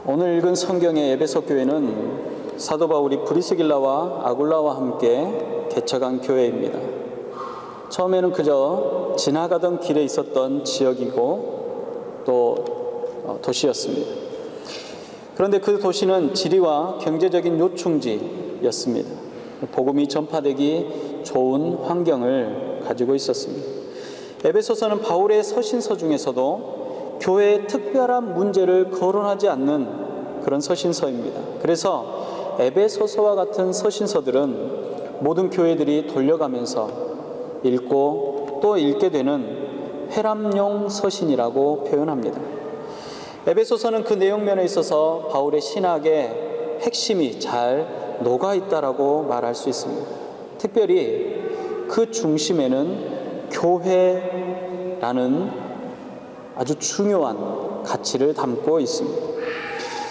오늘 읽은 성경의 에베소 교회는 사도 바울이 프리스길라와 아굴라와 함께 개척한 교회입니다. 처음에는 그저 지나가던 길에 있었던 지역이고 또 도시였습니다. 그런데 그 도시는 지리와 경제적인 요충지였습니다. 복음이 전파되기 좋은 환경을 가지고 있었습니다. 에베소서는 바울의 서신서 중에서도 교회의 특별한 문제를 거론하지 않는 그런 서신서입니다. 그래서 에베소서와 같은 서신서들은 모든 교회들이 돌려가면서 읽고 또 읽게 되는 회람용 서신이라고 표현합니다. 에베소서는 그 내용면에 있어서 바울의 신학의 핵심이 잘 녹아있다라고 말할 수 있습니다. 특별히 그 중심에는 교회라는 아주 중요한 가치를 담고 있습니다.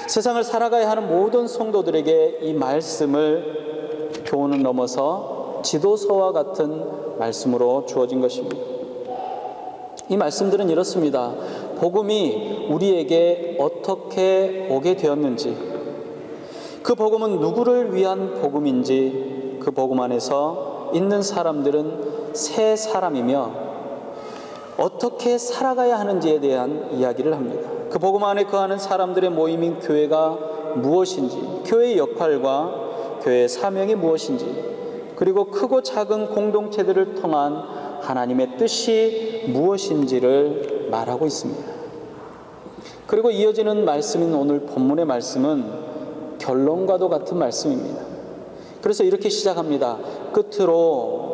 세상을 살아가야 하는 모든 성도들에게 이 말씀을 교훈을 넘어서 지도서와 같은 말씀으로 주어진 것입니다. 이 말씀들은 이렇습니다. 복음이 우리에게 어떻게 오게 되었는지, 그 복음은 누구를 위한 복음인지, 그 복음 안에서 있는 사람들은 새 사람이며 어떻게 살아가야 하는지에 대한 이야기를 합니다. 그 복음 안에 거하는 사람들의 모임인 교회가 무엇인지, 교회의 역할과 교회의 사명이 무엇인지, 그리고 크고 작은 공동체들을 통한 하나님의 뜻이 무엇인지를 말하고 있습니다. 그리고 이어지는 말씀인 오늘 본문의 말씀은 결론과도 같은 말씀입니다. 그래서 이렇게 시작합니다. 끝으로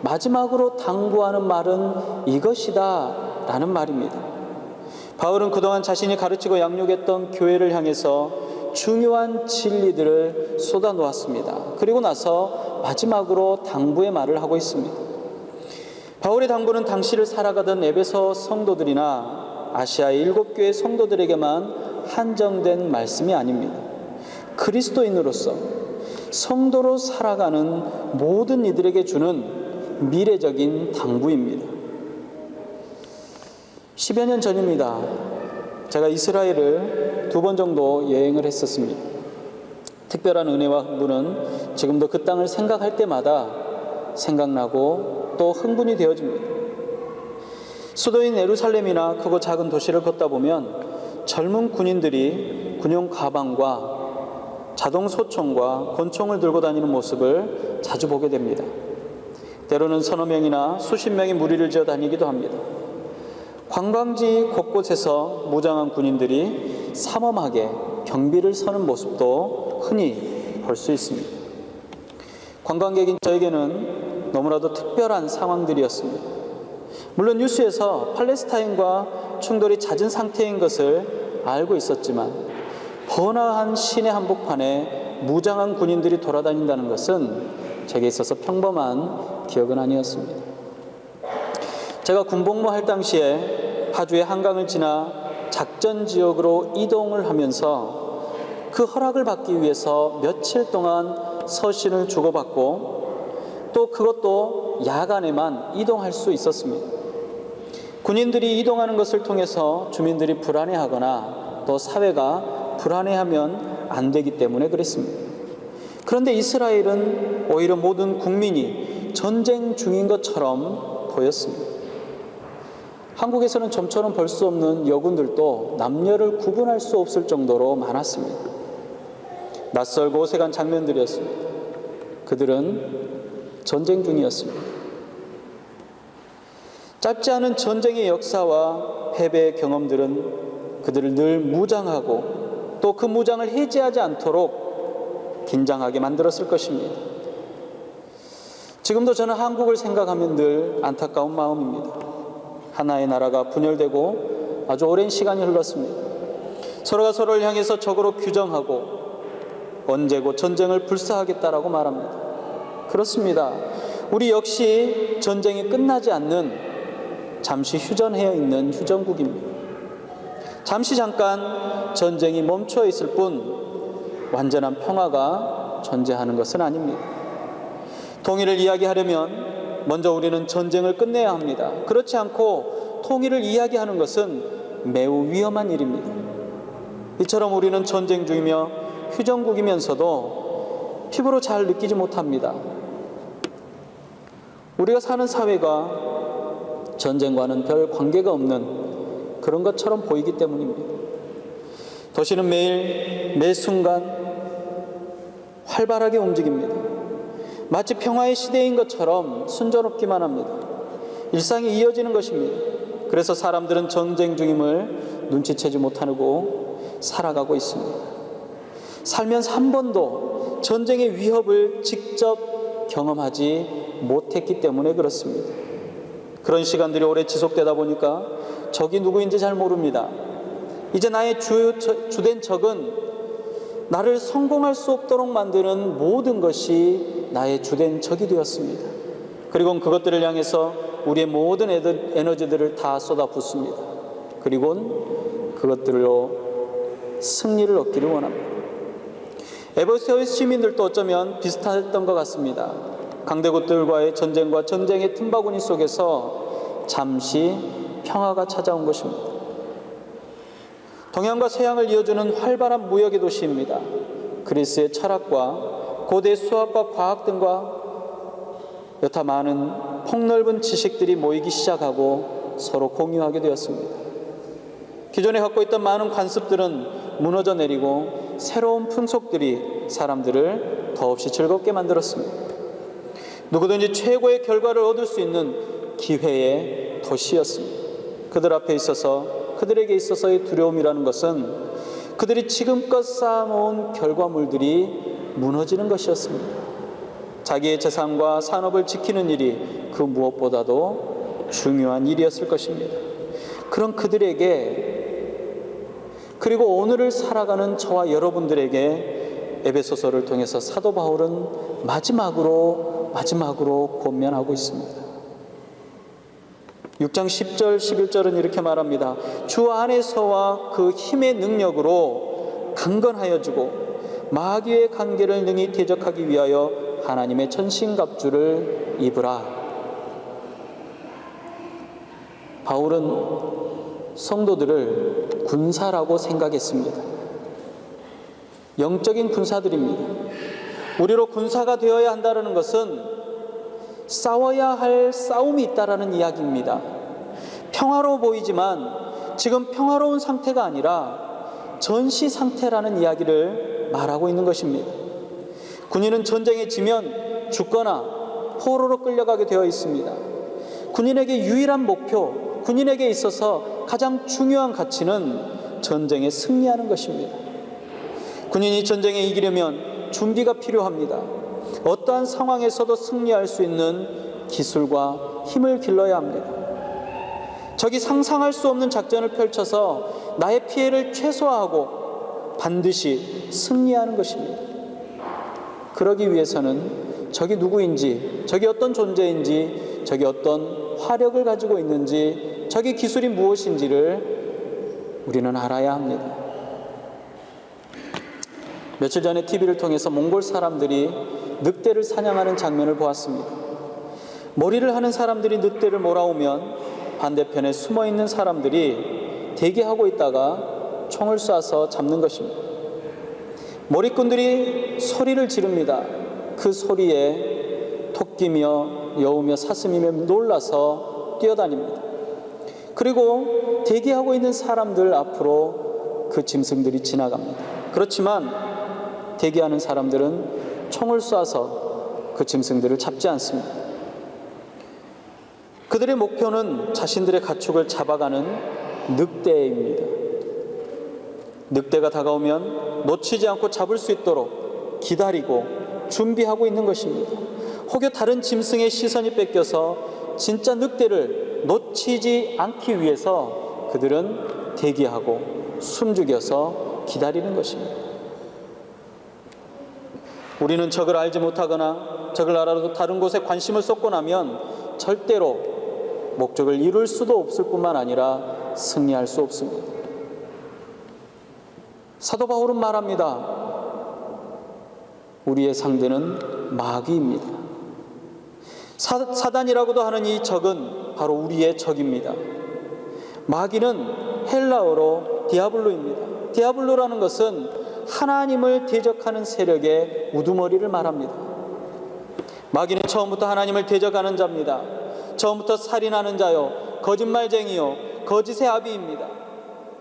마지막으로 당부하는 말은 이것이다 라는 말입니다. 바울은 그동안 자신이 가르치고 양육했던 교회를 향해서 중요한 진리들을 쏟아놓았습니다. 그리고 나서 마지막으로 당부의 말을 하고 있습니다. 바울의 당부는 당시를 살아가던 에베소 성도들이나 아시아의 7교회 성도들에게만 한정된 말씀이 아닙니다. 그리스도인으로서 성도로 살아가는 모든 이들에게 주는 미래적인 당부입니다. 10여 년 전입니다. 제가 이스라엘을 2번 정도 여행을 했었습니다. 특별한 은혜와 흥분은 지금도 그 땅을 생각할 때마다 생각나고 또 흥분이 되어집니다. 수도인 예루살렘이나 크고 작은 도시를 걷다 보면 젊은 군인들이 군용 가방과 자동 소총과 권총을 들고 다니는 모습을 자주 보게 됩니다. 때로는 서너 명이나 수십 명의 무리를 지어 다니기도 합니다. 관광지 곳곳에서 무장한 군인들이 삼엄하게 경비를 서는 모습도 흔히 볼 수 있습니다. 관광객인 저에게는 너무나도 특별한 상황들이었습니다. 물론 뉴스에서 팔레스타인과 충돌이 잦은 상태인 것을 알고 있었지만 번화한 시내 한복판에 무장한 군인들이 돌아다닌다는 것은 제게 있어서 평범한 기억은 아니었습니다. 제가 군복무할 당시에 파주의 한강을 지나 작전 지역으로 이동을 하면서 그 허락을 받기 위해서 며칠 동안 서신을 주고받고 또 그것도 야간에만 이동할 수 있었습니다. 군인들이 이동하는 것을 통해서 주민들이 불안해하거나 또 사회가 불안해하면 안 되기 때문에 그랬습니다. 그런데 이스라엘은 오히려 모든 국민이 전쟁 중인 것처럼 보였습니다. 한국에서는 좀처럼 볼 수 없는 여군들도 남녀를 구분할 수 없을 정도로 많았습니다. 낯설고 어색한 장면들이었습니다. 그들은 전쟁 중이었습니다. 짧지 않은 전쟁의 역사와 패배의 경험들은 그들을 늘 무장하고 또 그 무장을 해제하지 않도록 긴장하게 만들었을 것입니다. 지금도 저는 한국을 생각하면 늘 안타까운 마음입니다. 하나의 나라가 분열되고 아주 오랜 시간이 흘렀습니다. 서로가 서로를 향해서 적으로 규정하고 언제고 전쟁을 불사하겠다라고 말합니다. 그렇습니다. 우리 역시 전쟁이 끝나지 않는 잠시 휴전해 있는 휴전국입니다. 잠시 잠깐 전쟁이 멈춰 있을 뿐 완전한 평화가 존재하는 것은 아닙니다. 통일을 이야기하려면 먼저 우리는 전쟁을 끝내야 합니다. 그렇지 않고 통일을 이야기하는 것은 매우 위험한 일입니다. 이처럼 우리는 전쟁 중이며 휴전국이면서도 피부로 잘 느끼지 못합니다. 우리가 사는 사회가 전쟁과는 별 관계가 없는 그런 것처럼 보이기 때문입니다. 도시는 매일 매 순간 활발하게 움직입니다. 마치 평화의 시대인 것처럼 순조롭기만 합니다. 일상이 이어지는 것입니다. 그래서 사람들은 전쟁 중임을 눈치채지 못하고 살아가고 있습니다. 살면서 한 번도 전쟁의 위협을 직접 경험하지 못했기 때문에 그렇습니다. 그런 시간들이 오래 지속되다 보니까 적이 누구인지 잘 모릅니다. 이제 나의 주된 적은 나를 성공할 수 없도록 만드는 모든 것이 나의 주된 적이 되었습니다. 그리고 그것들을 향해서 우리의 모든 에너지들을 다 쏟아붓습니다. 그리고 그것들로 승리를 얻기를 원합니다. 에베소의 시민들도 어쩌면 비슷했던 것 같습니다. 강대국들과의 전쟁과 전쟁의 틈바구니 속에서 잠시 평화가 찾아온 것입니다. 동양과 서양을 이어주는 활발한 무역의 도시입니다. 그리스의 철학과 고대 수학과 과학 등과 여타 많은 폭넓은 지식들이 모이기 시작하고 서로 공유하게 되었습니다. 기존에 갖고 있던 많은 관습들은 무너져 내리고 새로운 풍속들이 사람들을 더없이 즐겁게 만들었습니다. 누구든지 최고의 결과를 얻을 수 있는 기회의 도시였습니다. 그들에게 있어서의 두려움이라는 것은 그들이 지금껏 쌓아놓은 결과물들이 무너지는 것이었습니다. 자기의 재산과 산업을 지키는 일이 그 무엇보다도 중요한 일이었을 것입니다. 그런 그들에게, 그리고 오늘을 살아가는 저와 여러분들에게 에베소서를 통해서 사도 바울은 마지막으로 권면하고 있습니다. 6장 10절 11절은 이렇게 말합니다. 주 안에서와 그 힘의 능력으로 강건하여지고 마귀의 관계를 능히 대적하기 위하여 하나님의 전신갑주를 입으라. 바울은 성도들을 군사라고 생각했습니다. 영적인 군사들입니다. 우리로 군사가 되어야 한다는 것은 싸워야 할 싸움이 있다라는 이야기입니다. 평화로워 보이지만 지금 평화로운 상태가 아니라 전시 상태라는 이야기를 말하고 있는 것입니다. 군인은 전쟁에 지면 죽거나 포로로 끌려가게 되어 있습니다. 군인에게 유일한 목표, 군인에게 있어서 가장 중요한 가치는 전쟁에 승리하는 것입니다. 군인이 전쟁에 이기려면 준비가 필요합니다. 어떠한 상황에서도 승리할 수 있는 기술과 힘을 길러야 합니다. 적이 상상할 수 없는 작전을 펼쳐서 나의 피해를 최소화하고 반드시 승리하는 것입니다. 그러기 위해서는 적이 누구인지, 적이 어떤 존재인지, 적이 어떤 화력을 가지고 있는지, 적의 기술이 무엇인지를 우리는 알아야 합니다. 며칠 전에 TV를 통해서 몽골 사람들이 늑대를 사냥하는 장면을 보았습니다. 머리를 하는 사람들이 늑대를 몰아오면 반대편에 숨어있는 사람들이 대기하고 있다가 총을 쏴서 잡는 것입니다. 머리꾼들이 소리를 지릅니다. 그 소리에 토끼며 여우며 사슴이며 놀라서 뛰어다닙니다. 그리고 대기하고 있는 사람들 앞으로 그 짐승들이 지나갑니다. 그렇지만 대기하는 사람들은 총을 쏴서 그 짐승들을 잡지 않습니다. 그들의 목표는 자신들의 가축을 잡아가는 늑대입니다. 늑대가 다가오면 놓치지 않고 잡을 수 있도록 기다리고 준비하고 있는 것입니다. 혹여 다른 짐승의 시선이 뺏겨서 진짜 늑대를 놓치지 않기 위해서 그들은 대기하고 숨죽여서 기다리는 것입니다. 우리는 적을 알지 못하거나 적을 알아도 다른 곳에 관심을 쏟고 나면 절대로 목적을 이룰 수도 없을 뿐만 아니라 승리할 수 없습니다. 사도 바울은 말합니다. 우리의 상대는 마귀입니다. 사단이라고도 하는 이 적은 바로 우리의 적입니다. 마귀는 헬라어로 디아블로입니다. 디아블로라는 것은 하나님을 대적하는 세력의 우두머리를 말합니다. 마귀는 처음부터 하나님을 대적하는 자입니다. 처음부터 살인하는 자요, 거짓말쟁이요, 거짓의 아비입니다.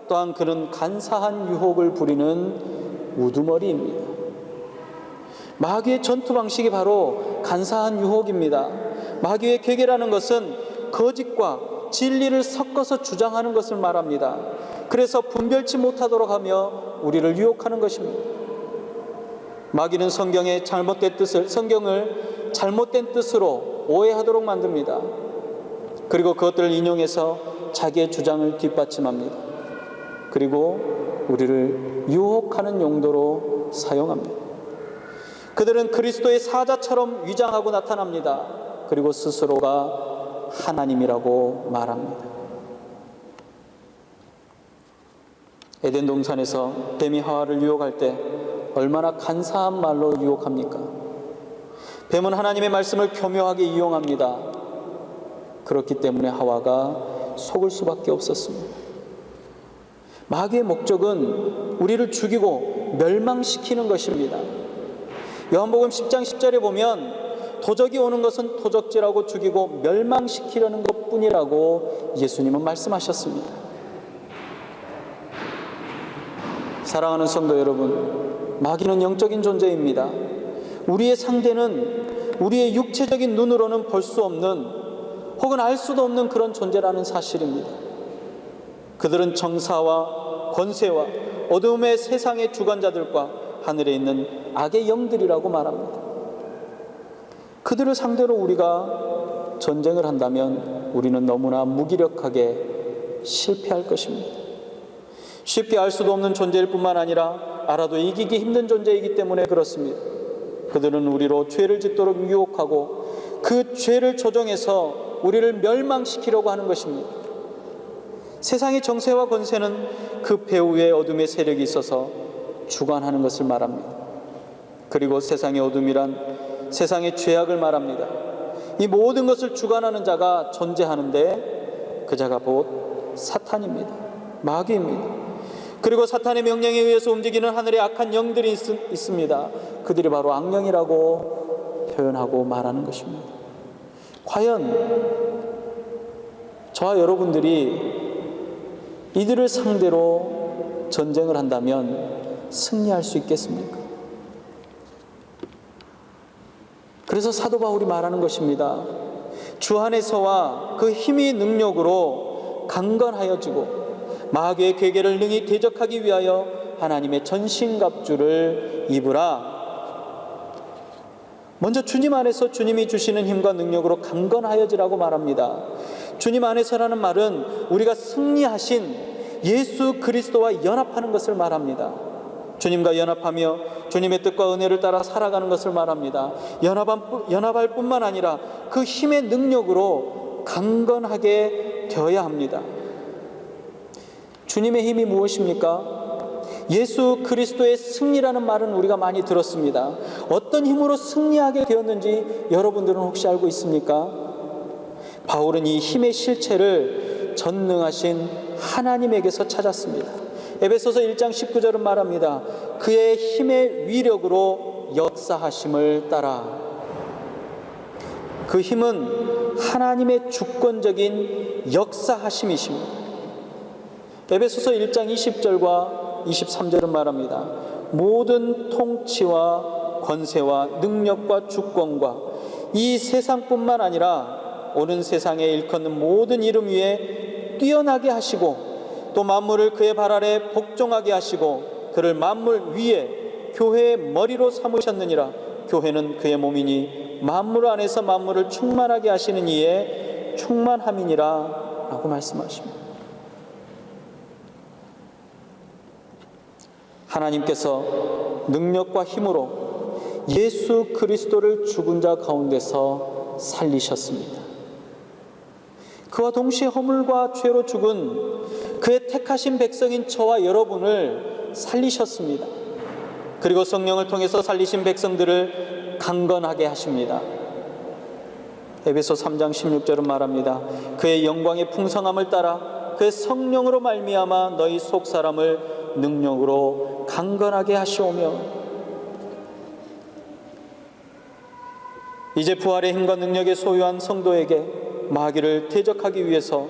또한 그는 간사한 유혹을 부리는 우두머리입니다. 마귀의 전투 방식이 바로 간사한 유혹입니다. 마귀의 괴계라는 것은 거짓과 진리를 섞어서 주장하는 것을 말합니다. 그래서 분별치 못하도록 하며 우리를 유혹하는 것입니다. 마귀는 성경을 잘못된 뜻으로 오해하도록 만듭니다. 그리고 그것들을 인용해서 자기의 주장을 뒷받침합니다. 그리고 우리를 유혹하는 용도로 사용합니다. 그들은 그리스도의 사자처럼 위장하고 나타납니다. 그리고 스스로가 하나님이라고 말합니다. 에덴 동산에서 뱀이 하와를 유혹할 때 얼마나 간사한 말로 유혹합니까? 뱀은 하나님의 말씀을 교묘하게 이용합니다. 그렇기 때문에 하와가 속을 수밖에 없었습니다. 마귀의 목적은 우리를 죽이고 멸망시키는 것입니다. 요한복음 10장 10절에 보면 도적이 오는 것은 도적질하고 죽이고 멸망시키려는 것뿐이라고 예수님은 말씀하셨습니다. 사랑하는 성도 여러분, 마귀는 영적인 존재입니다. 우리의 상대는 우리의 육체적인 눈으로는 볼 수 없는 혹은 알 수도 없는 그런 존재라는 사실입니다. 그들은 정사와 권세와 어둠의 세상의 주관자들과 하늘에 있는 악의 영들이라고 말합니다. 그들을 상대로 우리가 전쟁을 한다면 우리는 너무나 무기력하게 실패할 것입니다. 쉽게 알 수도 없는 존재일 뿐만 아니라 알아도 이기기 힘든 존재이기 때문에 그렇습니다. 그들은 우리로 죄를 짓도록 유혹하고 그 죄를 조정해서 우리를 멸망시키려고 하는 것입니다. 세상의 정세와 권세는 그 배후에 어둠의 세력이 있어서 주관하는 것을 말합니다. 그리고 세상의 어둠이란 세상의 죄악을 말합니다. 이 모든 것을 주관하는 자가 존재하는데 그 자가 곧 사탄입니다. 마귀입니다. 그리고 사탄의 명령에 의해서 움직이는 하늘의 악한 영들이 있습니다. 그들이 바로 악령이라고 표현하고 말하는 것입니다. 과연 저와 여러분들이 이들을 상대로 전쟁을 한다면 승리할 수 있겠습니까? 그래서 사도 바울이 말하는 것입니다. 주 안에서와 그 힘이 능력으로 강건하여지고 마귀의 괴계를 능히 대적하기 위하여 하나님의 전신갑주를 입으라. 먼저 주님 안에서 주님이 주시는 힘과 능력으로 강건하여지라고 말합니다. 주님 안에서라는 말은 우리가 승리하신 예수 그리스도와 연합하는 것을 말합니다. 주님과 연합하며 주님의 뜻과 은혜를 따라 살아가는 것을 말합니다. 연합할 뿐만 아니라 그 힘의 능력으로 강건하게 되어야 합니다. 주님의 힘이 무엇입니까? 예수 그리스도의 승리라는 말은 우리가 많이 들었습니다. 어떤 힘으로 승리하게 되었는지 여러분들은 혹시 알고 있습니까? 바울은 이 힘의 실체를 전능하신 하나님에게서 찾았습니다. 에베소서 1장 19절은 말합니다. 그의 힘의 위력으로 역사하심을 따라. 그 힘은 하나님의 주권적인 역사하심이십니다. 에베소서 1장 20절과 23절은 말합니다. 모든 통치와 권세와 능력과 주권과 이 세상뿐만 아니라 오는 세상에 일컫는 모든 이름 위에 뛰어나게 하시고 또 만물을 그의 발 아래 복종하게 하시고 그를 만물 위에 교회의 머리로 삼으셨느니라. 교회는 그의 몸이니 만물 안에서 만물을 충만하게 하시는 이의 충만함이니라 라고 말씀하십니다. 하나님께서 능력과 힘으로 예수 그리스도를 죽은 자 가운데서 살리셨습니다. 그와 동시에 허물과 죄로 죽은 그의 택하신 백성인 저와 여러분을 살리셨습니다. 그리고 성령을 통해서 살리신 백성들을 강건하게 하십니다. 에베소 3장 16절은 말합니다. 그의 영광의 풍성함을 따라 그의 성령으로 말미암아 너희 속 사람을 능력으로 강건하게 하시오며 이제 부활의 힘과 능력의 소유한 성도에게 마귀를 대적하기 위해서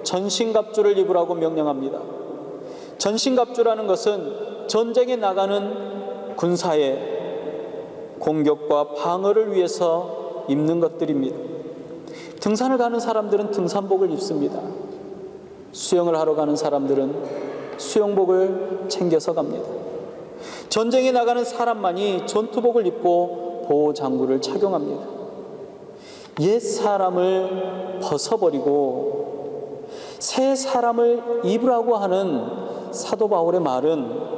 전신갑주를 입으라고 명령합니다. 전신갑주라는 것은 전쟁에 나가는 군사의 공격과 방어를 위해서 입는 것들입니다. 등산을 가는 사람들은 등산복을 입습니다. 수영을 하러 가는 사람들은 수영복을 챙겨서 갑니다. 전쟁에 나가는 사람만이 전투복을 입고 보호장구를 착용합니다. 옛 사람을 벗어버리고 새 사람을 입으라고 하는 사도 바울의 말은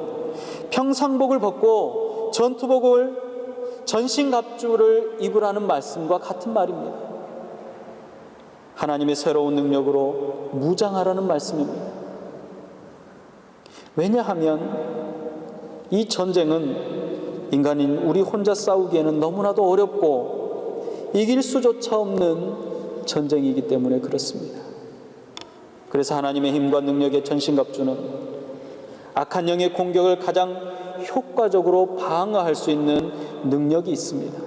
평상복을 벗고 전투복을 전신갑주를 입으라는 말씀과 같은 말입니다. 하나님의 새로운 능력으로 무장하라는 말씀입니다. 왜냐하면 이 전쟁은 인간인 우리 혼자 싸우기에는 너무나도 어렵고 이길 수조차 없는 전쟁이기 때문에 그렇습니다. 그래서 하나님의 힘과 능력의 전신갑주는 악한 영의 공격을 가장 효과적으로 방어할 수 있는 능력이 있습니다.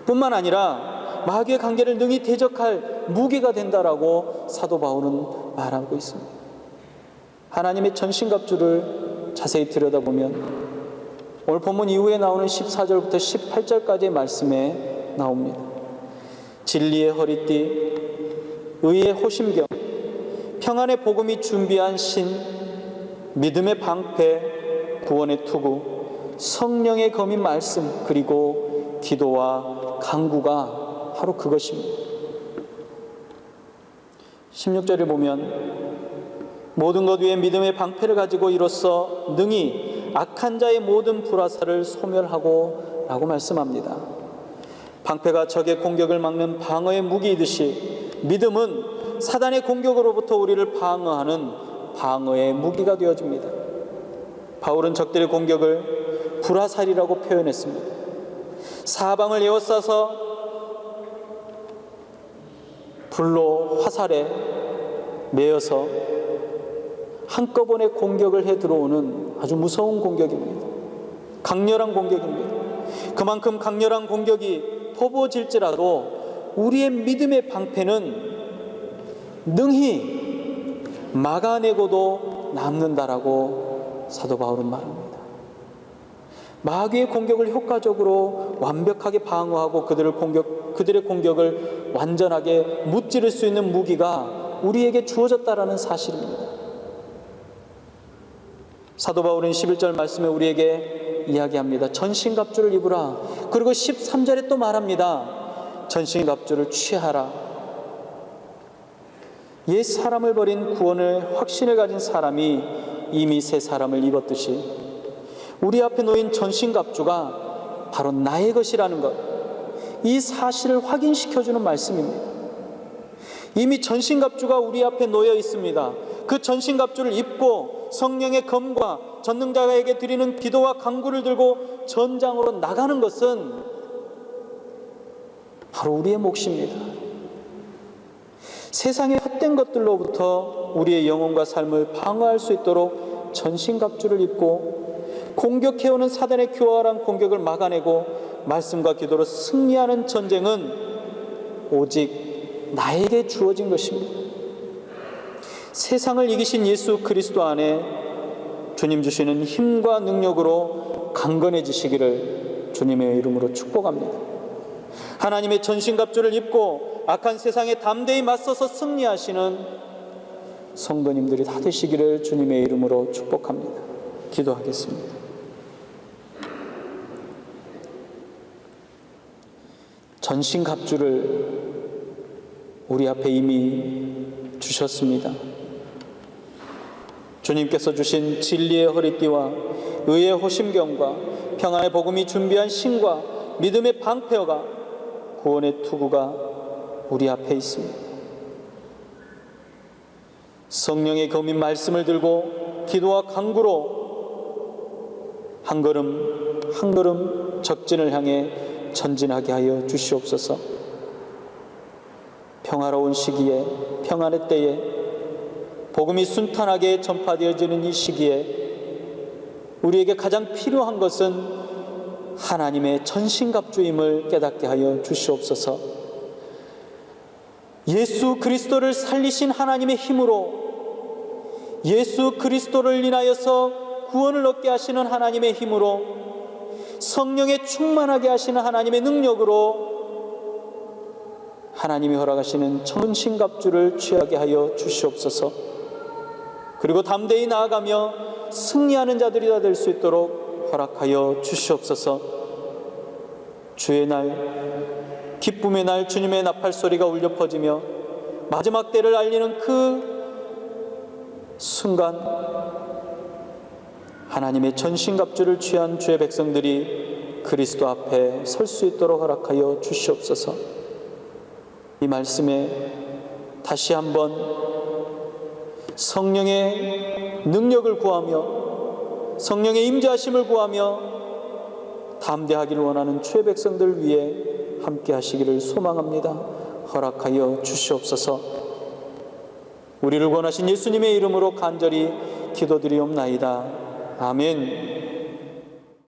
뿐만 아니라 마귀의 관계를 능히 대적할 무기가 된다라고 사도 바울은 말하고 있습니다. 하나님의 전신갑주를 자세히 들여다보면 오늘 본문 이후에 나오는 14절부터 18절까지의 말씀에 나옵니다. 진리의 허리띠, 의의 호심경, 평안의 복음이 준비한 신, 믿음의 방패, 구원의 투구, 성령의 검인 말씀, 그리고 기도와 간구가 바로 그것입니다. 16절을 보면 모든 것 위에 믿음의 방패를 가지고 이로써 능히 악한 자의 모든 불화살을 소멸하고 라고 말씀합니다. 방패가 적의 공격을 막는 방어의 무기이듯이 믿음은 사단의 공격으로부터 우리를 방어하는 방어의 무기가 되어집니다. 바울은 적들의 공격을 불화살이라고 표현했습니다. 사방을 에워싸서 불로 화살에 매여서 한꺼번에 공격을 해 들어오는 아주 무서운 공격입니다. 강렬한 공격입니다. 그만큼 강렬한 공격이 퍼부어질지라도 우리의 믿음의 방패는 능히 막아내고도 남는다라고 사도 바울은 말합니다. 마귀의 공격을 효과적으로 완벽하게 방어하고 그들의 공격을 완전하게 무찌를 수 있는 무기가 우리에게 주어졌다라는 사실입니다. 사도 바울은 11절 말씀에 우리에게 이야기합니다. 전신갑주를 입으라. 그리고 13절에 또 말합니다. 전신갑주를 취하라. 옛 사람을 버린 구원의 확신을 가진 사람이 이미 새 사람을 입었듯이 우리 앞에 놓인 전신갑주가 바로 나의 것이라는 것, 이 사실을 확인시켜주는 말씀입니다. 이미 전신갑주가 우리 앞에 놓여 있습니다. 그 전신갑주를 입고 성령의 검과 전능자에게 드리는 기도와 간구를 들고 전장으로 나가는 것은 바로 우리의 몫입니다. 세상의 헛된 것들로부터 우리의 영혼과 삶을 방어할 수 있도록 전신갑주를 입고 공격해오는 사단의 교활한 공격을 막아내고 말씀과 기도로 승리하는 전쟁은 오직 나에게 주어진 것입니다. 세상을 이기신 예수 그리스도 안에 주님 주시는 힘과 능력으로 강건해지시기를 주님의 이름으로 축복합니다. 하나님의 전신갑주를 입고 악한 세상에 담대히 맞서서 승리하시는 성도님들이 다 되시기를 주님의 이름으로 축복합니다. 기도하겠습니다. 전신갑주를 우리 앞에 이미 주셨습니다. 주님께서 주신 진리의 허리띠와 의의 호심경과 평안의 복음이 준비한 신과 믿음의 방패가 구원의 투구가 우리 앞에 있습니다. 성령의 검인 말씀을 들고 기도와 간구로 한 걸음 한 걸음 적진을 향해 전진하게 하여 주시옵소서. 평화로운 시기에, 평안의 때에, 복음이 순탄하게 전파되어지는 이 시기에 우리에게 가장 필요한 것은 하나님의 전신갑주임을 깨닫게 하여 주시옵소서. 예수 그리스도를 살리신 하나님의 힘으로, 예수 그리스도를 인하여서 구원을 얻게 하시는 하나님의 힘으로, 성령에 충만하게 하시는 하나님의 능력으로 하나님이 허락하시는 전신갑주를 취하게 하여 주시옵소서. 그리고 담대히 나아가며 승리하는 자들이 다 될 수 있도록 허락하여 주시옵소서. 주의 날, 기쁨의 날, 주님의 나팔 소리가 울려 퍼지며 마지막 때를 알리는 그 순간, 하나님의 전신갑주를 취한 주의 백성들이 그리스도 앞에 설 수 있도록 허락하여 주시옵소서. 이 말씀에 다시 한번 성령의 능력을 구하며 성령의 임재하심을 구하며 담대하기를 원하는 주의 백성들 위해 함께 하시기를 소망합니다. 허락하여 주시옵소서. 우리를 원하신 예수님의 이름으로 간절히 기도드리옵나이다. 아멘.